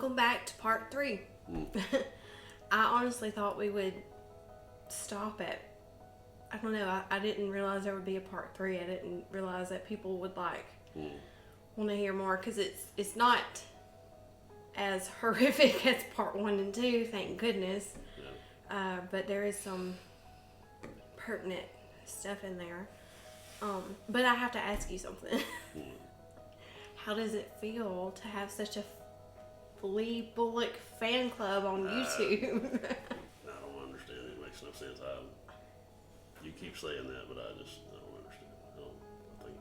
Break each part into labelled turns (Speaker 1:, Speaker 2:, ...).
Speaker 1: Welcome back to part 3. I honestly thought we would stop at, I don't know, I didn't realize there would be a part 3. I didn't realize that people would want to hear more, because it's not as horrific as part 1 and 2, thank goodness. Yeah. But there is some pertinent stuff in there. But I have to ask you something. How does it feel to have such a Flea Bullock fan club on YouTube?
Speaker 2: I don't understand it. It makes no sense. You keep saying that, but I don't understand. I think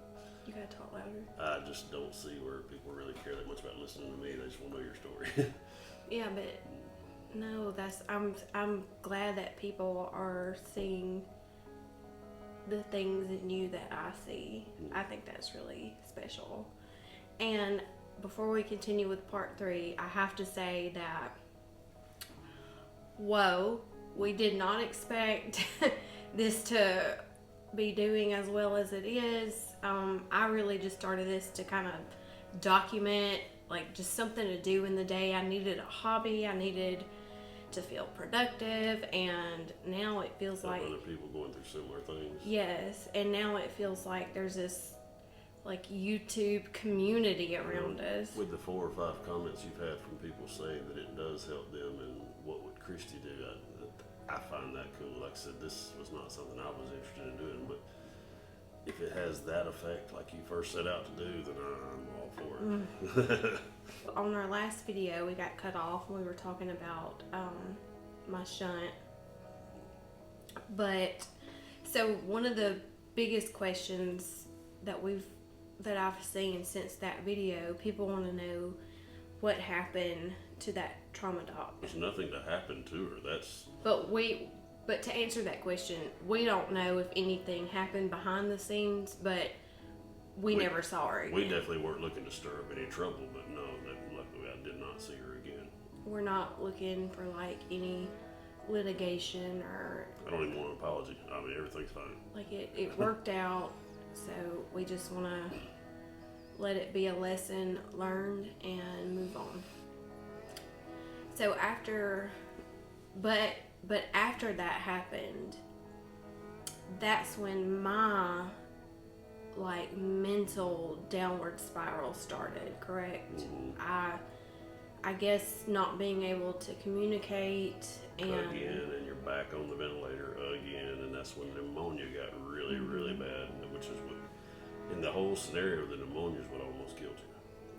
Speaker 1: you gotta talk louder.
Speaker 2: I just don't see where people really care that much about listening to me. They just want to know your story.
Speaker 1: Yeah, but no, I'm glad that people are seeing the things in you that I see. I think that's really special. And before we continue with part 3, I have to say that, whoa, we did not expect this to be doing as well as it is. I really just started this to kind of document, like, just something to do in the day. I needed a hobby. I needed to feel productive, and now it feels like
Speaker 2: other people going through similar things.
Speaker 1: Yes, and now it feels like there's this YouTube community around us.
Speaker 2: With the 4 or 5 comments you've had from people saying that it does help them, and what would Christy do, I find that cool. Like I said, this was not something I was interested in doing, but if it has that effect like you first set out to do, then I'm all for it.
Speaker 1: On our last video, we got cut off when we were talking about my shunt. But so one of the biggest questions that I've seen since that video, people want to know what happened to that trauma doc.
Speaker 2: There's nothing to happen to her.
Speaker 1: But to answer that question, we don't know if anything happened behind the scenes, but we never saw her again.
Speaker 2: We definitely weren't looking to stir up any trouble, but no, luckily I did not see her again.
Speaker 1: We're not looking for any litigation or...
Speaker 2: I don't even want an apology. I mean, everything's fine.
Speaker 1: It worked out, so we just want to let it be a lesson learned and move on. So after that happened, that's when my mental downward spiral started, correct?
Speaker 2: Mm-hmm.
Speaker 1: I guess not being able to communicate and
Speaker 2: you're back on the ventilator again, and that's when pneumonia got really, really bad, which is what, in the whole scenario, the pneumonia is what almost killed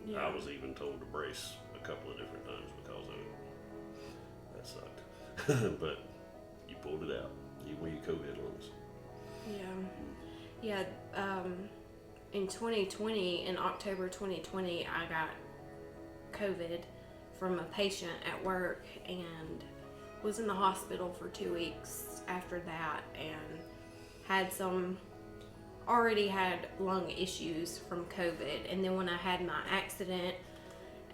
Speaker 2: you. Yeah. I was even told to brace a couple of different times because of it. That sucked. But you pulled it out, even with your COVID lungs.
Speaker 1: Yeah. In 2020, in October 2020, I got COVID from a patient at work and was in the hospital for 2 weeks after that, and already had lung issues from COVID. And then when I had my accident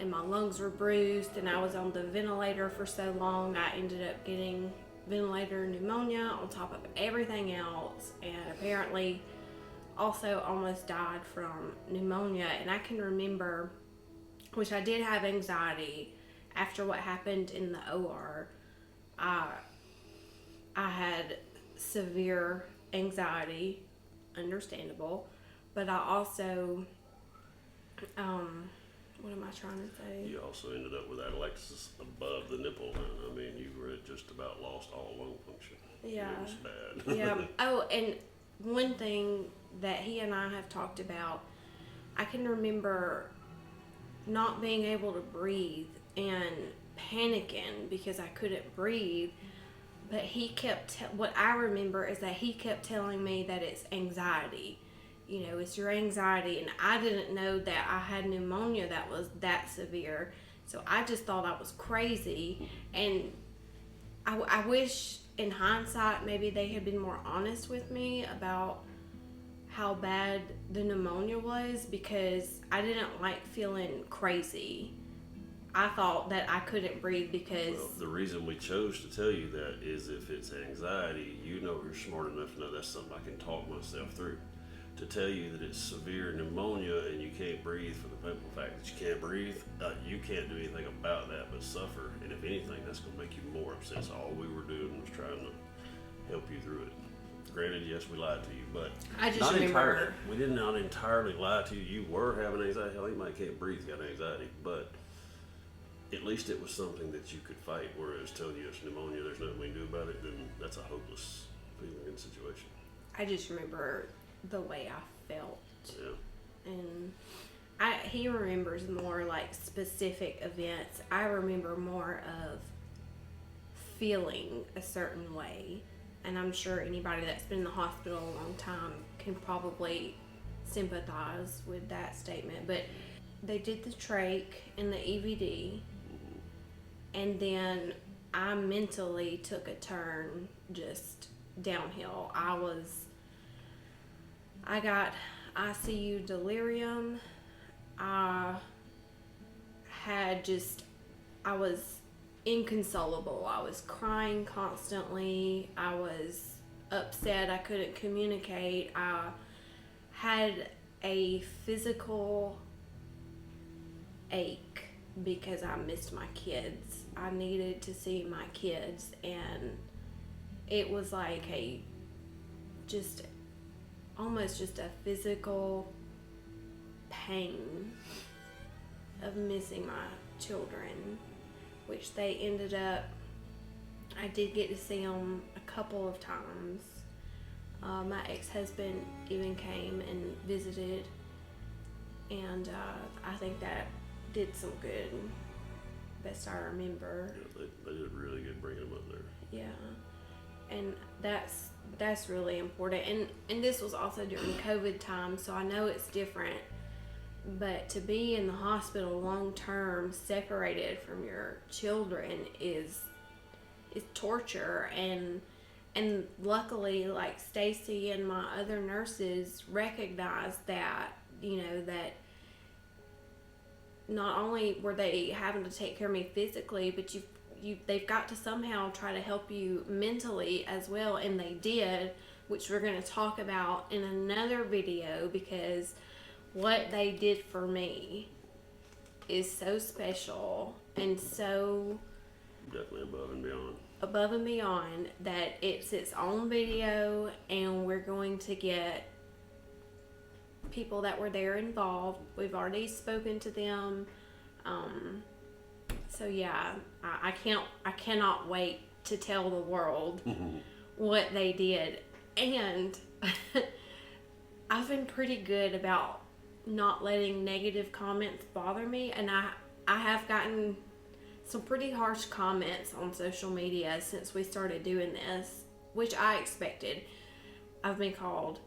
Speaker 1: and my lungs were bruised and I was on the ventilator for so long, I ended up getting ventilator pneumonia on top of everything else, and apparently also almost died from pneumonia. And I can remember, which I did have anxiety after what happened in the OR. I had severe anxiety, understandable, but I also what am I trying to say?
Speaker 2: You also ended up with atelectasis above the nipple line. I mean, you were just about lost all lung function.
Speaker 1: Yeah.
Speaker 2: It was bad.
Speaker 1: Yeah. Oh, and one thing that he and I have talked about, I can remember not being able to breathe and panicking because I couldn't breathe. But he kept, what I remember is that he kept telling me that it's anxiety. It's your anxiety. And I didn't know that I had pneumonia that was that severe. So I just thought I was crazy. And I wish in hindsight maybe they had been more honest with me about how bad the pneumonia was, because I didn't like feeling crazy. I thought that I couldn't breathe because...
Speaker 2: Well, the reason we chose to tell you that is if it's anxiety, you're smart enough to know that's something I can talk myself through. To tell you that it's severe pneumonia and you can't breathe for the simple fact that you can't breathe, you can't do anything about that suffer, and if anything, that's going to make you more upset. So all we were doing was trying to help you through it. Granted, yes, we lied to you, but
Speaker 1: I just
Speaker 2: not
Speaker 1: remember
Speaker 2: entirely. We did not entirely lie to you. You were having anxiety. Hell, you might can't breathe, you got anxiety, but at least it was something that you could fight. Whereas telling you it's pneumonia, there's nothing we can do about it, then that's a hopeless feeling and situation.
Speaker 1: I just remember the way I felt.
Speaker 2: Yeah.
Speaker 1: And he remembers more like specific events. I remember more of feeling a certain way. And I'm sure anybody that's been in the hospital a long time can probably sympathize with that statement. But they did the trach and the EVD, and then I mentally took a turn just downhill. I got ICU delirium. I was inconsolable. I was crying constantly. I was upset. I couldn't communicate. I had a physical ache because I missed my kids. I needed to see my kids, and it was like almost just a physical pain of missing my children, which they ended up, I did get to see them a couple of times. My ex-husband even came and visited, and I think that did some good, best I remember.
Speaker 2: Yeah, they did really good bringing them up there.
Speaker 1: Yeah, and that's really important. And this was also during COVID time, so I know it's different. But to be in the hospital long term, separated from your children, is torture. And luckily, like Stacy and my other nurses recognized that, that not only were they having to take care of me physically, but they've got to somehow try to help you mentally as well, and they did, which we're going to talk about in another video, because what they did for me is so special and so
Speaker 2: definitely
Speaker 1: above and beyond that it's its own video, and we're going to get people that were there involved. We've already spoken to them. So yeah, I cannot wait to tell the world what they did. And I've been pretty good about not letting negative comments bother me, and I have gotten some pretty harsh comments on social media since we started doing this, which I expected. I've been called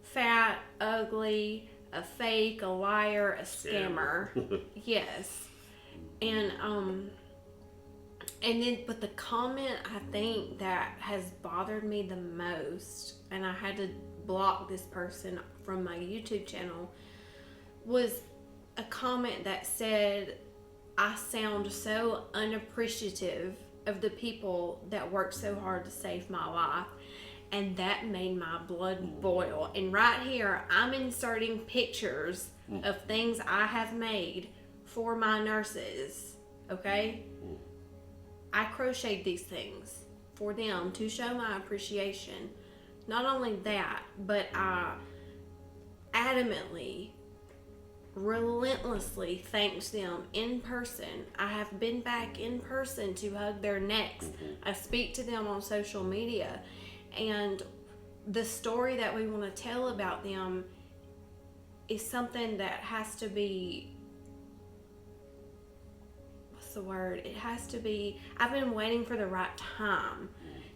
Speaker 1: fat, ugly, a fake, a liar, a scammer. Yes. And then, but the comment I think that has bothered me the most, and I had to block this person from my YouTube channel, was a comment that said, I sound so unappreciative of the people that worked so hard to save my life. And that made my blood boil. And right here, I'm inserting pictures of things I have made for my nurses. Okay? I crocheted these things for them to show my appreciation. Not only that, but I adamantly, relentlessly thanked them in person. I have been back in person to hug their necks. I speak to them on social media. And the story that we want to tell about them is something that has to be, what's the word? It has to be, I've been waiting for the right time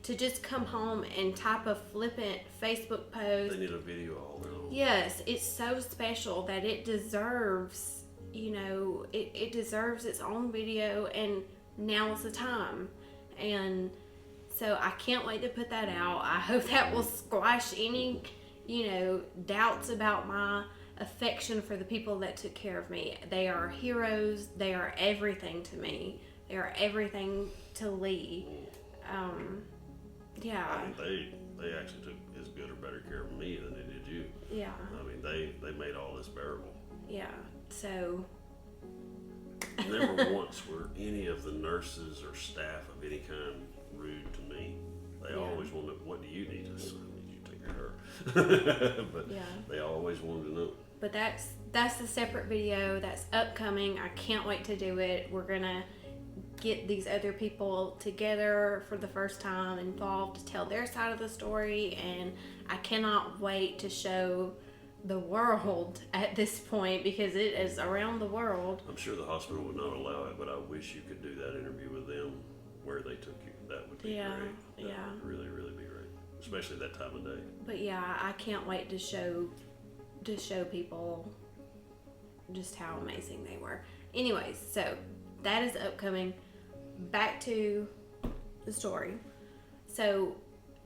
Speaker 1: to just come home and type a flippant Facebook post.
Speaker 2: They need a video all their own.
Speaker 1: Yes, it's so special that it deserves, it deserves its own video, and now is the time. And so I can't wait to put that out. I hope that will squash any, doubts about my affection for the people that took care of me. They are heroes. They are everything to me. They are everything to Lee. Yeah.
Speaker 2: I mean, they actually took as good or better care of me than they did you.
Speaker 1: Yeah.
Speaker 2: I mean, they made all this bearable.
Speaker 1: Yeah. So
Speaker 2: Never once were any of the nurses or staff of any kind rude to me. They always wanted, what do you need? I said, I need you to take care of her. But they always wanted to know.
Speaker 1: But that's the separate video that's upcoming. I can't wait to do it. We're gonna get these other people together for the first time involved to tell their side of the story, and I cannot wait to show the world at this point, because it is around the world.
Speaker 2: I'm sure the hospital would not allow it, but I wish you could do that interview with them where they took you. That would be great. That would really, really be great, especially that time of day.
Speaker 1: But yeah, I can't wait to show people just how amazing they were. Anyways, so that is upcoming. Back to the story. So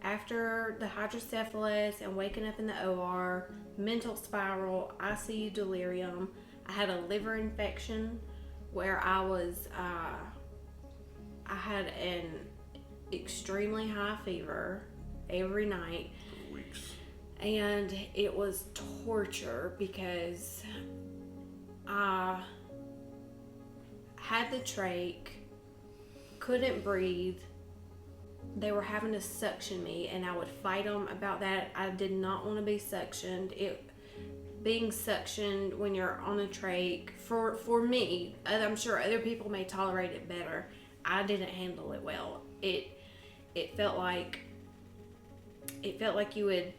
Speaker 1: after the hydrocephalus and waking up in the OR, mental spiral, ICU delirium, I had a liver infection where I had an extremely high fever every night.
Speaker 2: For weeks.
Speaker 1: And it was torture because I had the trach, couldn't breathe. They were having to suction me, and I would fight them about that. I did not want to be suctioned. Being suctioned when you're on a trach, for me, I'm sure other people may tolerate it better. I didn't handle it well. It felt like you would.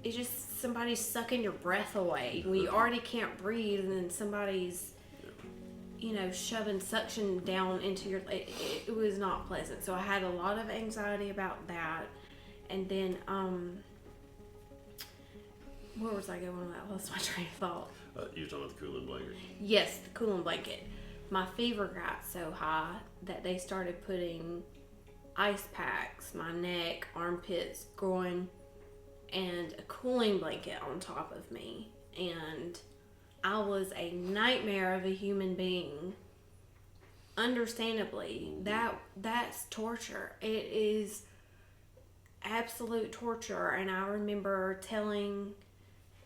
Speaker 1: It's just somebody sucking your breath away when you already can't breathe, and then somebody's, shoving suction down into your. It was not pleasant. So I had a lot of anxiety about that, and then where was I going with that? What's my train of thought?
Speaker 2: You were talking about the cooling blanket.
Speaker 1: Yes, the cooling blanket. My fever got so high that they started putting ice packs, my neck, armpits, groin, and a cooling blanket on top of me. And I was a nightmare of a human being. Understandably, that's torture. It is absolute torture. And I remember telling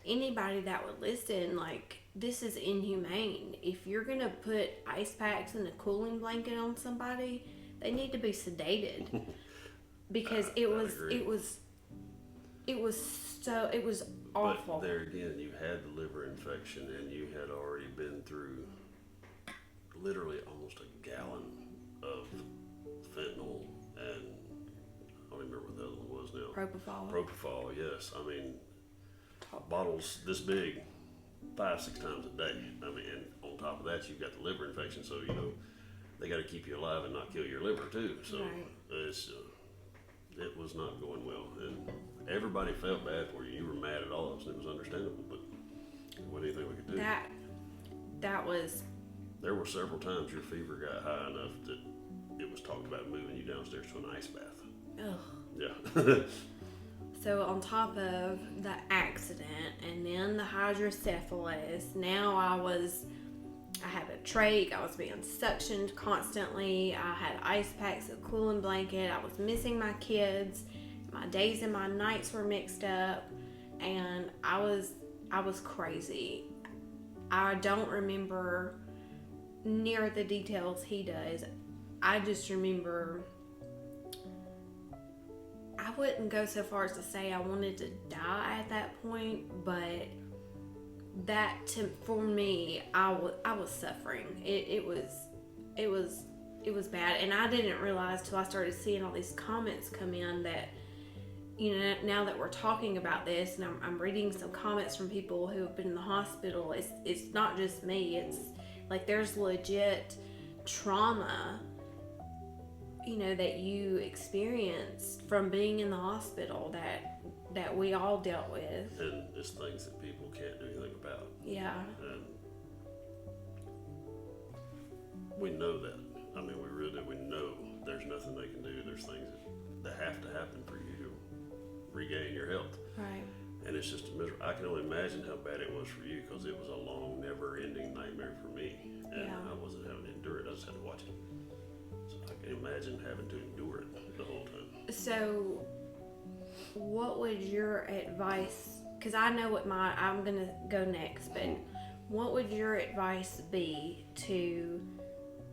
Speaker 1: anybody that would listen, like, this is inhumane. If you're gonna put ice packs and a cooling blanket on somebody, they need to be sedated. Because it was awful.
Speaker 2: But there again, you had the liver infection, and you had already been through literally almost a gallon of fentanyl, and I don't remember what the other one was now. Propofol, yes. I mean, bottles this big, 5-6 times a day. I mean, and on top of that, you've got the liver infection, so they got to keep you alive and not kill your liver too. So it was not going well, and everybody felt bad for you. You were mad at all of us, and it was understandable. But what do you think we could do?
Speaker 1: That was.
Speaker 2: There were several times your fever got high enough that it was talked about moving you downstairs to an ice bath.
Speaker 1: Ugh.
Speaker 2: Yeah.
Speaker 1: So on top of the accident and then the hydrocephalus, now I had a trach, I was being suctioned constantly, I had ice packs, a cooling blanket, I was missing my kids, my days and my nights were mixed up, and I was crazy. I don't remember near the details he does. I just remember, I wouldn't go so far as to say I wanted to die at that point, but for me, I was suffering. It was bad, and I didn't realize till I started seeing all these comments come in that, now that we're talking about this, and I'm reading some comments from people who have been in the hospital. It's not just me. It's like there's legit trauma, that you experienced from being in the hospital that we all dealt with.
Speaker 2: And it's things that people can't do anything about.
Speaker 1: Yeah.
Speaker 2: And we know that. I mean, we really do. We know there's nothing they can do. There's things that have to happen for you to regain your health.
Speaker 1: Right.
Speaker 2: And it's just miserable. I can only imagine how bad it was for you, because it was a long, never-ending nightmare for me. And I wasn't having to endure it. I just had to watch it. So I can imagine having to endure it the whole time.
Speaker 1: So what would your advice, because I know what I'm going to go next, but What would your advice be to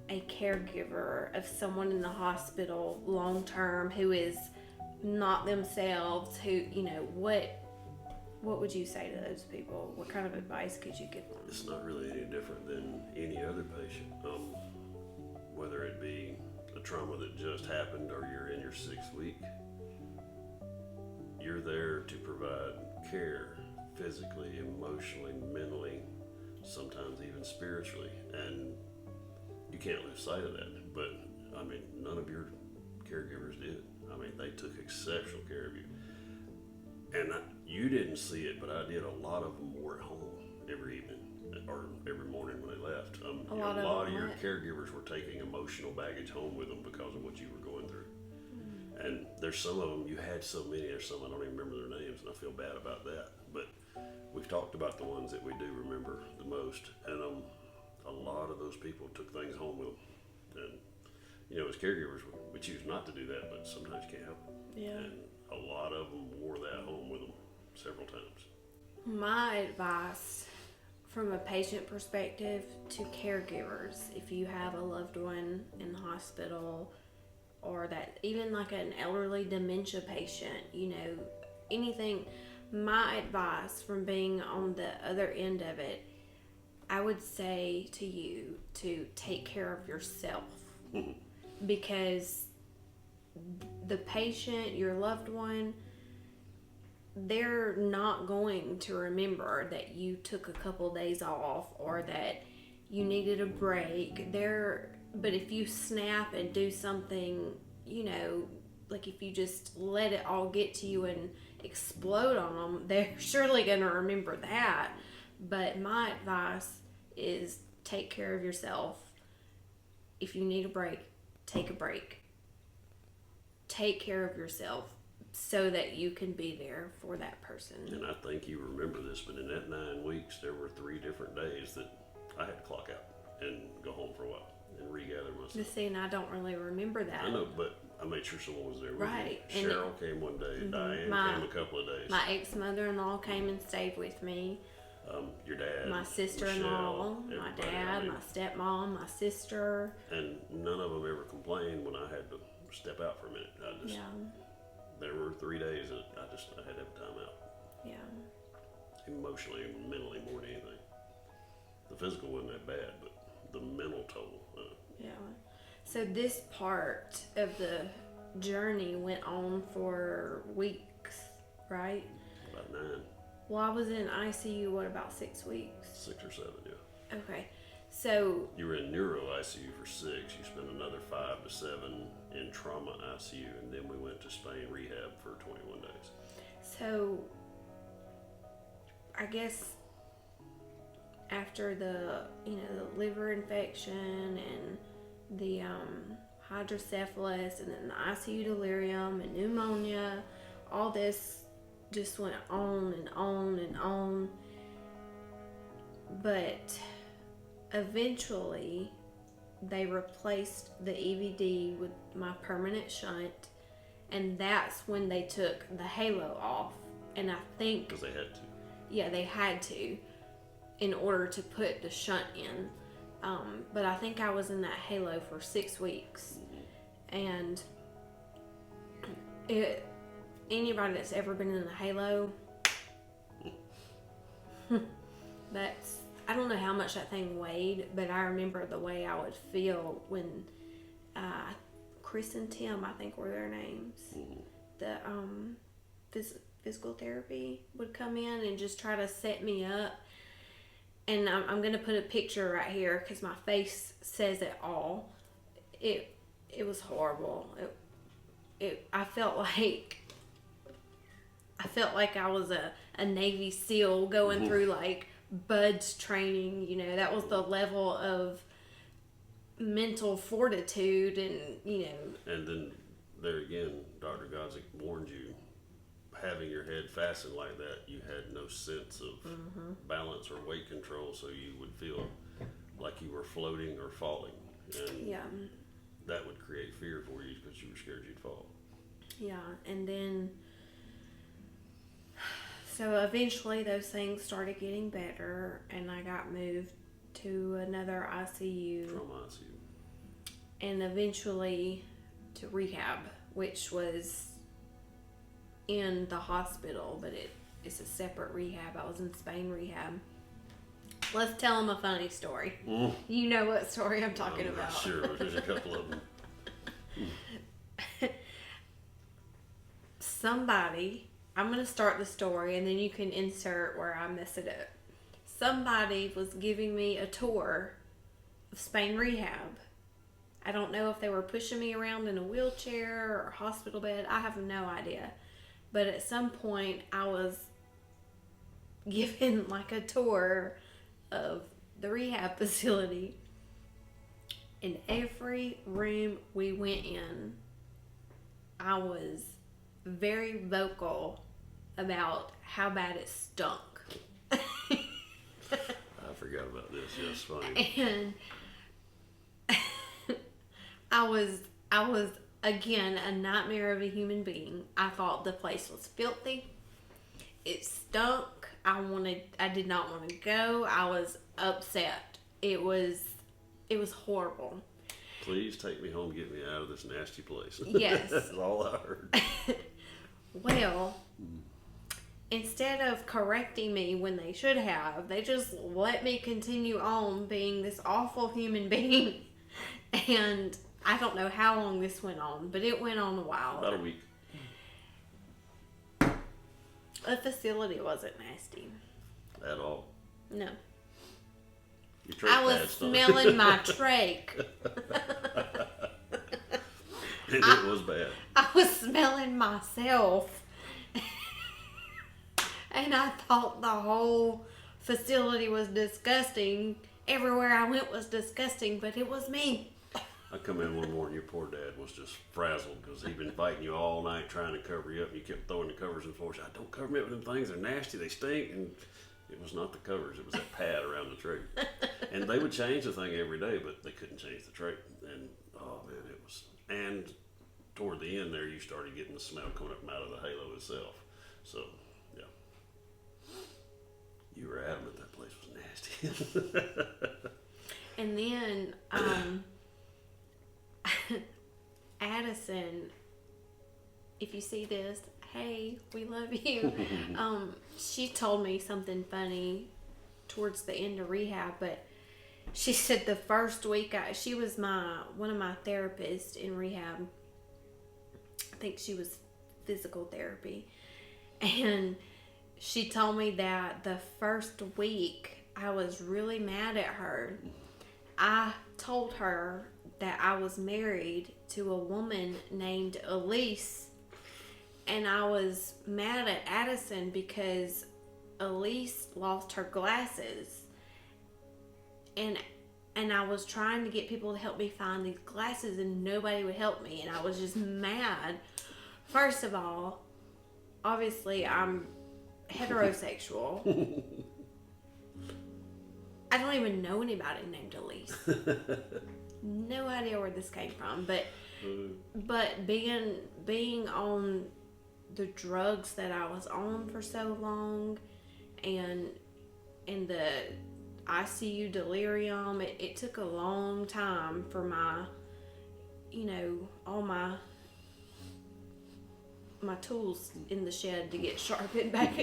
Speaker 1: a caregiver of someone in the hospital long term who is not themselves? Who, what would you say to those people? What kind of advice could you give them?
Speaker 2: It's not really any different than any other patient. Whether it be a trauma that just happened or you're in your 6th week, you're there to provide care physically, emotionally, mentally, sometimes even spiritually, and you can't lose sight of that. But I mean, none of your caregivers did. I mean, they took exceptional care of you, and you didn't see it, but I did. A lot of them were at home every evening or every morning when they left. A lot of your caregivers were taking emotional baggage home with them because of what you were going through. And there's some of them, you had so many, there's some I don't even remember their names, and I feel bad about that. But we've talked about the ones that we do remember the most, and a lot of those people took things home with them. And as caregivers, we choose not to do that, but sometimes you can't help it.
Speaker 1: Yeah.
Speaker 2: And a lot of them wore that home with them several times.
Speaker 1: My advice from a patient perspective to caregivers, if you have a loved one in the hospital, or that even like an elderly dementia patient, anything, my advice from being on the other end of it, I would say to you to take care of yourself. Because the patient, your loved one, they're not going to remember that you took a couple days off or that you needed a break. But if you snap and do something, like if you just let it all get to you and explode on them, they're surely going to remember that. But my advice is take care of yourself. If you need a break, take a break. Take care of yourself so that you can be there for that person.
Speaker 2: And I think you remember this, but in that 9 weeks, there were 3 different days that I had to clock out and go home for a while and regather myself.
Speaker 1: See, and I don't really remember that.
Speaker 2: I know, but I made sure someone was there with
Speaker 1: right.
Speaker 2: you. Cheryl came one day. Diane came a couple of days.
Speaker 1: My ex-mother-in-law came and stayed with me.
Speaker 2: Your dad.
Speaker 1: My sister-in-law,
Speaker 2: Michelle,
Speaker 1: my dad, my stepmom, my sister.
Speaker 2: And none of them ever complained when I had to step out for a minute. There were 3 days that I had to have time out.
Speaker 1: Yeah.
Speaker 2: Emotionally and mentally more than anything. The physical wasn't that bad, but the mental toll.
Speaker 1: Yeah. So this part of the journey went on for weeks, right?
Speaker 2: About 9.
Speaker 1: Well, I was in ICU, about 6 weeks?
Speaker 2: 6 or 7, yeah.
Speaker 1: Okay. So
Speaker 2: you were in neuro ICU for 6. You spent another 5 to 7 in trauma ICU, and then we went to Spain rehab for 21 days.
Speaker 1: So I guess after the the liver infection and the hydrocephalus and then the ICU delirium and pneumonia, all this just went on and on and on. But eventually they replaced the EVD with my permanent shunt, and that's when they took the halo off. And I think
Speaker 2: because they had to.
Speaker 1: Yeah, they had to in order to put the shunt in. But I think I was in that halo for 6 weeks. And anybody that's ever been in a halo, I don't know how much that thing weighed, but I remember the way I would feel when Chris and Tim, I think were their names, the physical therapy would come in and just try to set me up. And I'm going to put a picture right here because my face says it all. It was horrible. I felt like I was a Navy SEAL going through like BUDS training. That was the level of mental fortitude and.
Speaker 2: And then there again, Dr. Godzik warned you, having your head fastened like that, you had no sense of balance or weight control, so you would feel like you were floating or falling. And that would create fear for you because you were scared you'd fall.
Speaker 1: Yeah, and then So eventually those things started getting better, and I got moved to another ICU.
Speaker 2: Trauma ICU.
Speaker 1: And eventually to rehab, which was in the hospital, but it's a separate rehab. I was in Spain rehab. Let's tell them a funny story. You know what story I'm talking about.
Speaker 2: Sure, there's a couple of them.
Speaker 1: Somebody, I'm going to start the story and then you can insert where I mess it up. Somebody was giving me a tour of Spain rehab. I don't know if they were pushing me around in a wheelchair or a hospital bed. I have no idea. But at some point, I was given like a tour of the rehab facility. In every room we went in, I was very vocal about how bad it stunk.
Speaker 2: I forgot about this. Yeah, it's funny.
Speaker 1: And I was again a nightmare of a human being. I thought the place was filthy. It stunk. I did not want to go. I was upset. It was horrible.
Speaker 2: Please take me home, get me out of this nasty place.
Speaker 1: Yes.
Speaker 2: That's all I heard.
Speaker 1: Well, instead of correcting me when they should have, they just let me continue on being this awful human being. And I don't know how long this went on, but it went on a while.
Speaker 2: About a week.
Speaker 1: The facility wasn't nasty.
Speaker 2: At all.
Speaker 1: No.
Speaker 2: Your trach
Speaker 1: I was
Speaker 2: pad stunk.
Speaker 1: smelling my trach.
Speaker 2: And it was bad.
Speaker 1: I was smelling myself. And I thought the whole facility was disgusting. Everywhere I went was disgusting, but it was me.
Speaker 2: I come in one morning, your poor dad was just frazzled because he'd been fighting you all night trying to cover you up, and you kept throwing the covers on the floor. He said, "Don't cover me up with them things. They're nasty. They stink." And it was not the covers. It was that pad around the tray. And they would change the thing every day, but they couldn't change the tray. And, oh, man, it was... And toward the end there, you started getting the smell coming up out of the halo itself. So, yeah. You were adamant that place was nasty.
Speaker 1: And then Addison, if you see this, hey, we love you. She told me something funny towards the end of rehab, but she said the first week she was one of my therapists in rehab. I think she was physical therapy, and she told me that the first week I was really mad at her. I told her that I was married to a woman named Elise, and I was mad at Addison because Elise lost her glasses, and I was trying to get people to help me find these glasses, and nobody would help me, and I was just mad. First of all, obviously I'm heterosexual. I don't even know anybody named Elise. No idea where this came from, but being on the drugs that I was on for so long, and the ICU delirium, it took a long time for my, all my tools in the shed to get sharpened back.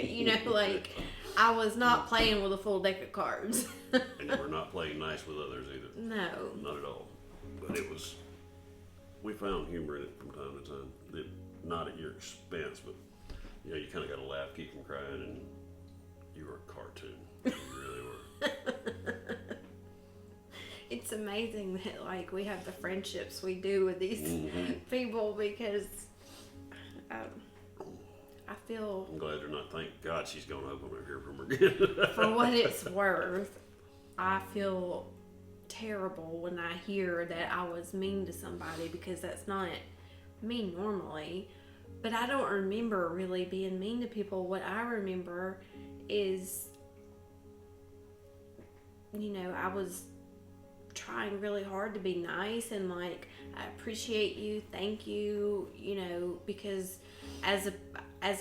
Speaker 1: Like I was not playing with a full deck of cards.
Speaker 2: And you were not playing nice with others either.
Speaker 1: No.
Speaker 2: Not at all. But we found humor in it from time to time. Not at your expense, but you kind of got to laugh, keep from crying, and you were a cartoon. You really were.
Speaker 1: It's amazing that we have the friendships we do with these people, because I feel...
Speaker 2: I'm glad they're not. Thank God she's gone. I hope I'm never hear from her again.
Speaker 1: For what it's worth, I feel terrible when I hear that I was mean to somebody, because that's not me normally. But I don't remember really being mean to people. What I remember is, I was trying really hard to be nice and I appreciate you, thank you, because as a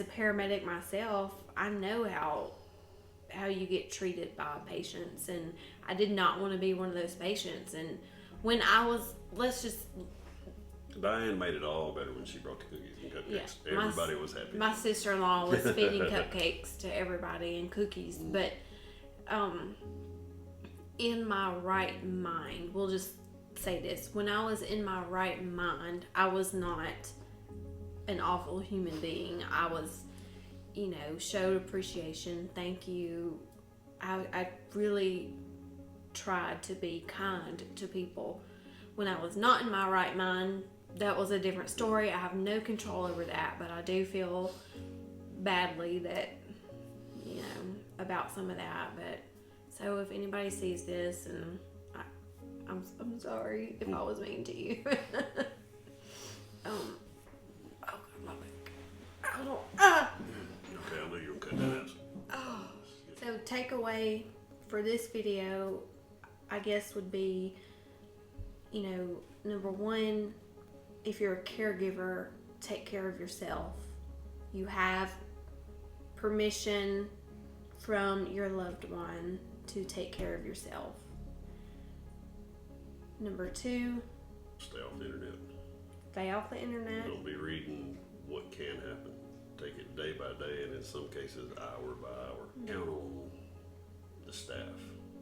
Speaker 1: paramedic myself, I know how you get treated by patients, and I did not want to be one of those patients. And when I was,
Speaker 2: Diane made it all better when she brought the cookies and cupcakes.
Speaker 1: Yeah,
Speaker 2: Everybody was happy.
Speaker 1: My sister-in-law was feeding cupcakes to everybody and cookies, but in my right mind, we'll just say this: when I was in my right mind, I was not an awful human being. I was, showed appreciation. Thank you. I really tried to be kind to people. When I was not in my right mind, that was a different story. I have no control over that, but I do feel badly that, about some of that. But so if anybody sees this, and I'm sorry if I was mean to you. Oh God, my back.
Speaker 2: Okay, I know you're cutting that out.
Speaker 1: So takeaway for this video, I guess, would be, number one, if you're a caregiver, take care of yourself. You have permission from your loved one to take care of yourself. Number two,
Speaker 2: stay off the internet.
Speaker 1: Stay off the internet.
Speaker 2: Don't be reading what can happen. Take it day by day, and in some cases, hour by hour. Count on the staff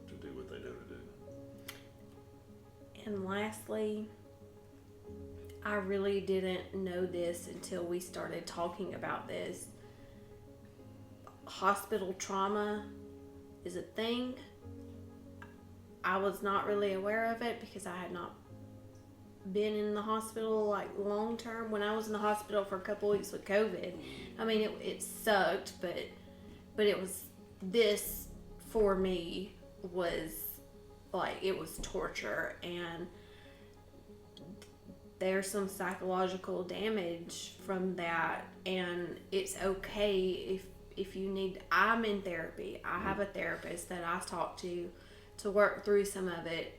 Speaker 2: to do what they know to do.
Speaker 1: And lastly, I really didn't know this until we started talking about this. Hospital trauma is a thing. I was not really aware of it because I had not been in the hospital long term. When I was in the hospital for a couple weeks with COVID, I mean, it sucked, but it was, this for me was it was torture, and there's some psychological damage from that, and it's okay if you need. I'm in therapy. I have a therapist that I talk to work through some of it.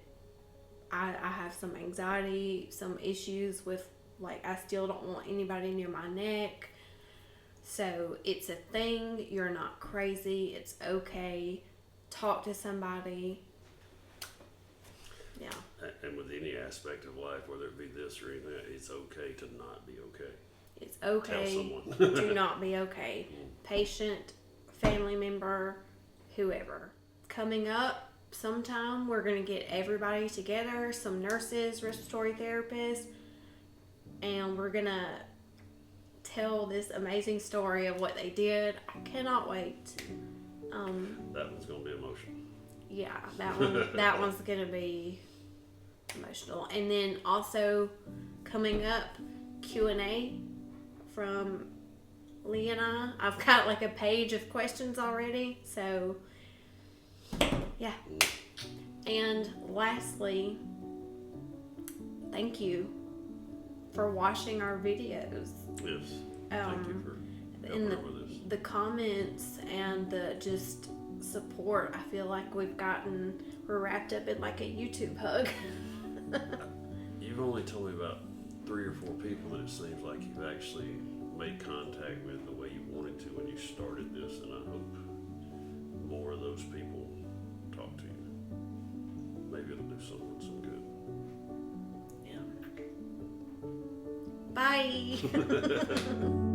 Speaker 1: I have some anxiety, some issues with, I still don't want anybody near my neck. So it's a thing. You're not crazy. It's okay. Talk to somebody. Yeah.
Speaker 2: And with any aspect of life, whether it be this or anything, it's okay to not be okay.
Speaker 1: It's okay
Speaker 2: Tell someone.
Speaker 1: to not be okay. Patient, family member, whoever. Coming up, sometime we're going to get everybody together, some nurses, respiratory therapists, and we're going to tell this amazing story of what they did. I cannot wait.
Speaker 2: That one's going to be emotional.
Speaker 1: Yeah, that one's going to be emotional. And then also coming up, Q&A from Lee and I. I've got a page of questions already, so yeah. And lastly, thank you for watching our videos.
Speaker 2: Yes. Thank you for helping
Speaker 1: in
Speaker 2: with this.
Speaker 1: The comments and the just support. I feel like we're wrapped up in a YouTube hug.
Speaker 2: You've only told me about 3 or 4 people that it seems like you've actually made contact with the way you wanted to when you started this, and I hope more of those people talk to you. Maybe it'll do someone some good.
Speaker 1: Yeah. Bye.